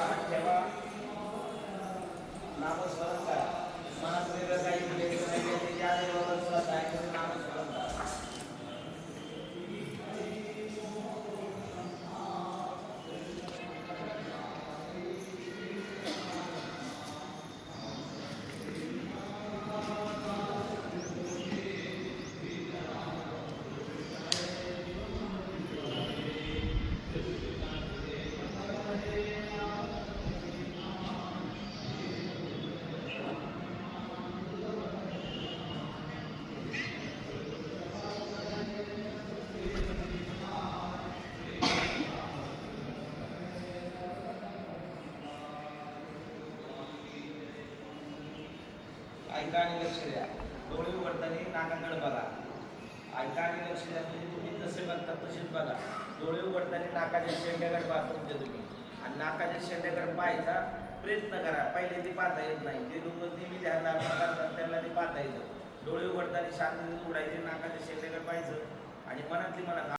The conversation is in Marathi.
हात ठेवा, नामस्मरण करा. मनात वेगळं काही बोलायचं नाही, त्याच्या देवावर श्रद्धा आहे म्हणून नामस्मरण करा. ऐका आणि लक्ष द्या. डोळे उघडताना नाकाकडे बघा. ऐका आणि लक्ष द्या. म्हणजे तुम्ही जसे बघता तसेच बघा. डोळे उघडताना नाकाच्या शेंड्याकडे पाहा तुमच्या तुम्ही, आणि नाकाच्या शेंड्याकडे पाहायचा प्रयत्न करा. पहिले ते पाहता येत नाही, जे लोक नेहमी ध्यान धारणा करतात त्यांना ते पाहता येतं. डोळे उघडताना शांततेत उघडायचे, नाकाच्या शेंड्याकडे पाहायचं आणि मनातली मनात